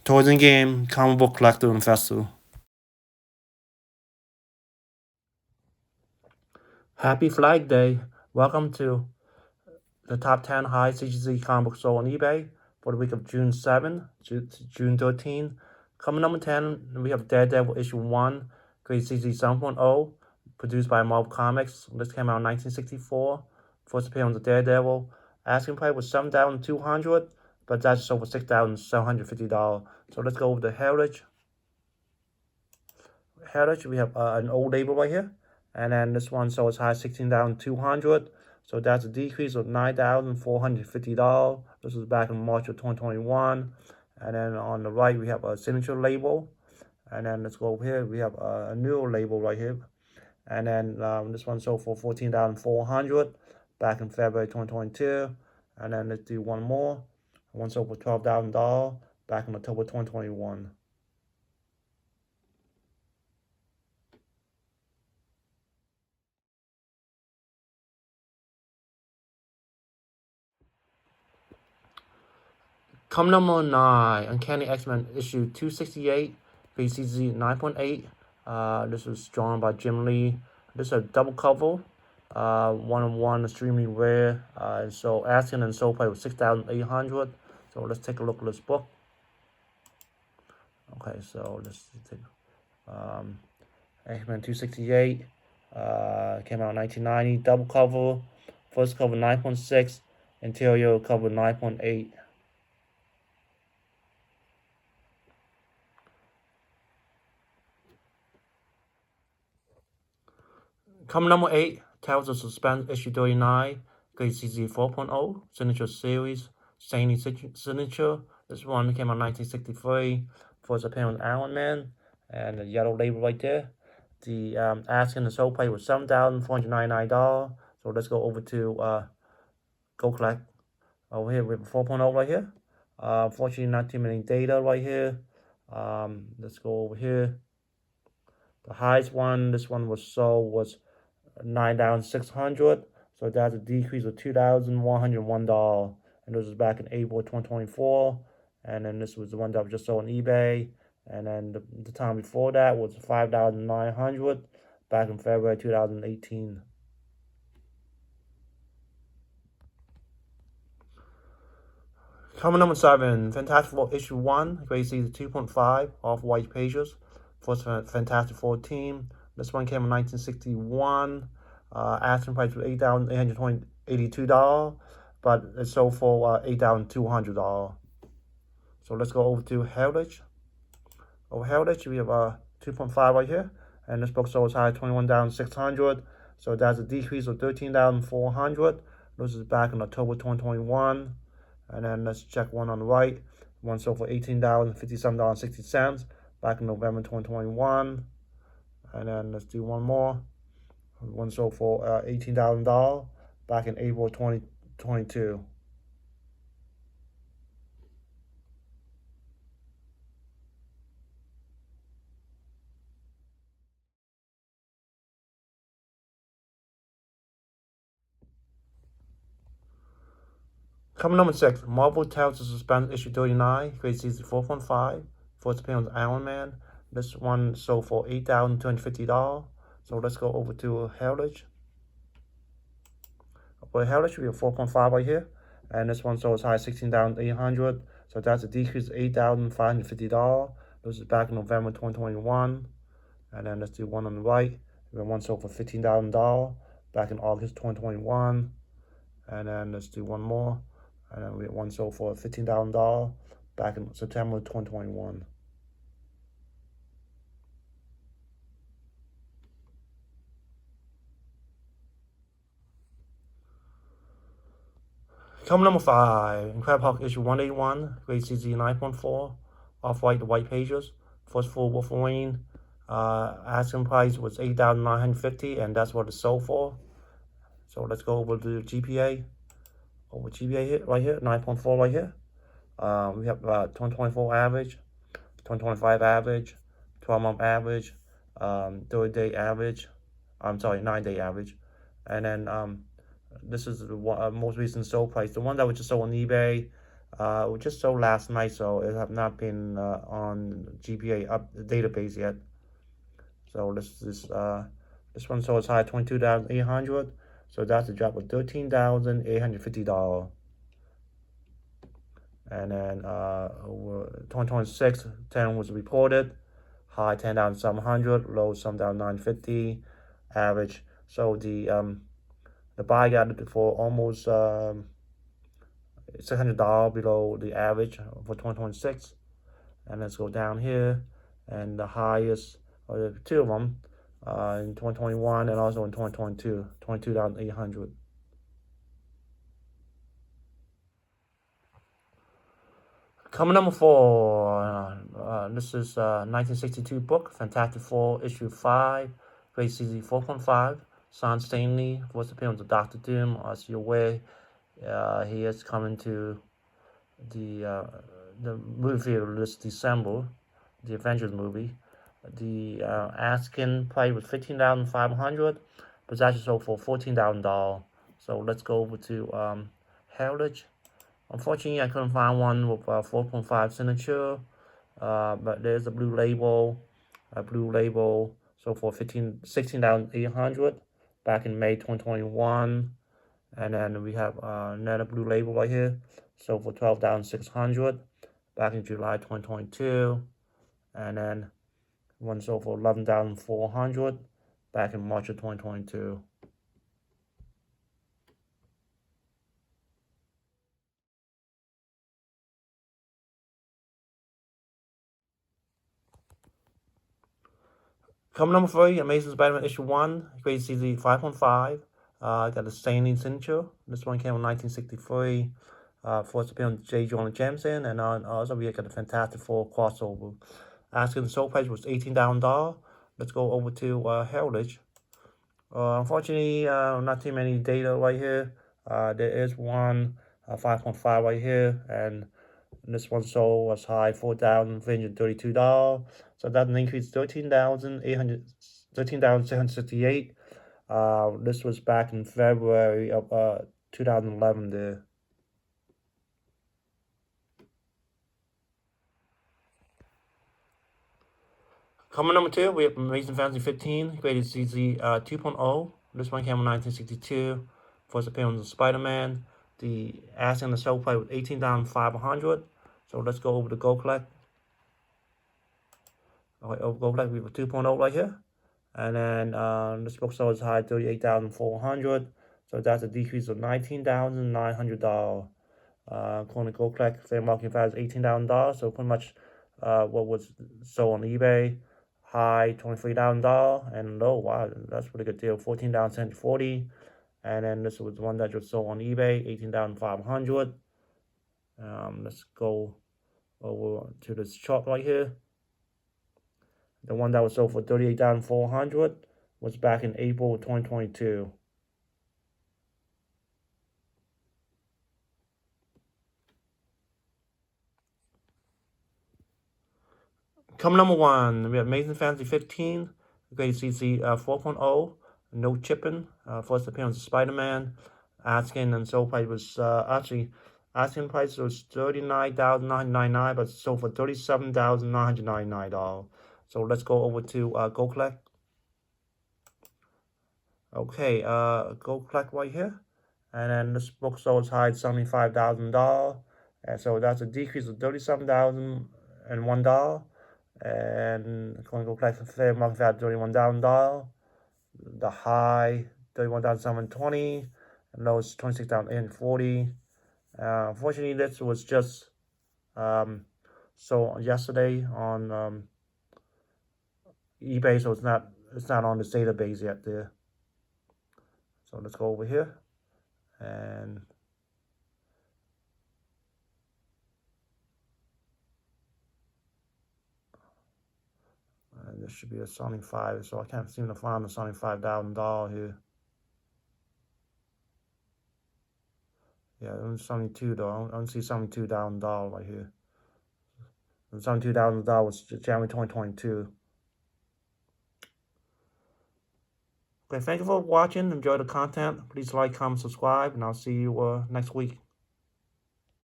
Toys and Game Comic Book Collector and Festival. Happy Flag Day. Welcome to the top 10 high CGC comic book sold on eBay for the week of June 7th to June 13th. Coming number 10, we have Daredevil issue 1, grade CGC 7.0, produced by Marvel Comics. This came out in 1964. First appearance of Daredevil. Asking price was $7,200, but that's sold for $6,750. So let's go over the Heritage. We have an old label right here, and then this one sold as high as $16,200. So that's a decrease of $9,450. This was back in March of 2021. And then on the right, we have a signature label. And then let's go over here. We have a new label right here. And then this one sold for $14,400 back in February 2022. And then let's do one more. One sold for $12,000 back in October 2021. Come number 9, Uncanny X-Men issue 268, BCZ 9.8. This was drawn by Jim Lee. This is a double cover, one-on-one, extremely rare. So asking and sold price was $6,800. So let's take a look at this book. Okay, so let's take X-Men 268. Came out in 1990. Double cover, first cover 9.6, interior cover 9.8. Come number 8, Tales of Suspense, issue 39, grade CZ 4.0, signature series, Saney signature. This one came out in 1963. First appearance of Iron Man, and the yellow label right there. The asking the sold price was $7,499. So let's go over to Go Collect. Over here with 4.0 right here. Unfortunately, not too many data right here. Let's go over here. The highest one, this one was sold was $9,600. So that's a decrease of $2,101. And this was back in April 2024. And then this was the one that was just sold on eBay. And then the time before that was $5,900 back in February 2018. Coming number 7, Fantastic Four issue 1, grade season 2.5, off-white pages. First Fantastic Four team. This one came in 1961. Asking price was $8,882, but it sold for $8,200. So let's go over to Heritage. Over Heritage, we have 2.5 right here, and this book sold as high as $21,600. So that's a decrease of $13,400. This is back in October 2021. And then let's check one on the right. One sold for $18,057.60 back in November 2021. And then let's do one more. One sold for $18,000 back in April 2022. Coming number 6, Marvel Tales of Suspense issue 39, grade season 4.5. First appearance of Iron Man. This one sold for $8,250. So let's go over to Heritage. For Heritage, we have 4.5 right here. And this one sold as high as $16,800. So that's a decrease of $8,550. This is back in November 2021. And then let's do one on the right. We have one sold for $15,000 back in August 2021. And then let's do one more. And then we have one sold for $15,000 back in September 2021. Coming number 5, Incredible Hulk issue 181, grade CZ 9.4, off-white to white pages. First full Wolverine. Asking price was $8,950, and that's what it sold for. So let's go over to GPA. Over GPA here, right here, 9.4 right here. We have 2024 average, 2025 average, 12-month average, 30-day average. 9-day average. And then this is the most recent sold price. The one that was just sold on eBay We just sold last night, so it have not been on GPA up database yet. So this one sold as high 22,800. So that's a drop of $13,850. And then over 2026, 10 was reported, high 10,700, low 7,950, average. So the buy got it for almost $600 below the average for 2026. And let's go down here, and the highest, or the two of them, in 2021 and also in 2022, 22,800. Coming number four, this is 1962 book, Fantastic Four, issue 5, grade CZ 4.5. Son Stanley, voice appearance of Doctor Doom. As you're aware, he is coming to the uh, the movie theater this December, the Avengers movie. The asking price was 15,500, but it's actually sold for $14,000. So let's go over to Heritage. Unfortunately, I couldn't find one with 4.5 signature, but there's a blue label. So for 16,800 back in May 2021, and then we have another blue label right here. So for 12,600 back in July 2022, and then one sold for 11,400 back in March of 2022. Coming number 3, Amazing Spider-Man issue 1, grade CZ 5.5. Got a staining signature. This one came in 1963. First appearance J. Jonah Jameson, and also we got the Fantastic Four crossover. Asking the sold price was $18,000. Let's go over to Heritage. Unfortunately, not too many data right here. There is one 5.5 right here, and this one sold as high $4,332. So that's an increase 13,668. This was back in February of 2011 there. Coming number 2, we have Amazing Fantasy 15, graded CZ 2.0. This one came in 1962. First appearance of Spider-Man. The asking the sell price was 18,500. So let's go over to Go Collect. Okay, over Go Collect, we have a 2.0 right here. And then this book sold as high 38,400. So that's a decrease of $19,900. According to Go Collect, fair market value is $18,000. So pretty much what was sold on eBay. High $23,000 and low, wow, that's a pretty good deal, 14,740. And then this was one that was sold on eBay, 18,500. Let's go over to this chart right here. The one that was sold for 38,400 was back in April 2022. Coming number 1, we have Amazing Fantasy 15, grade CC 4.0, no chipping. First appearance of Spider-Man. Asking and sold price was asking price was $39,999, but sold for $37,999. So let's go over to Go Collect. Okay, Go Collect right here, and then this book sold as high as $75,000, and so that's a decrease of $37,001. And going to Go Collect for fair market value $31,000. The high 31,720, and low is 26,840. Unfortunately, this was just sold yesterday on eBay, so it's not on this database yet there. So let's go over here, and this should be a Sonic 5, so I can't seem to find the Sonic $5,000 here. Yeah, it's Sonic 2 though. I don't see Sonic $2,000 right here. And Sonic $2,000 was January 2022. Okay, thank you for watching. Enjoy the content. Please like, comment, subscribe, and I'll see you next week.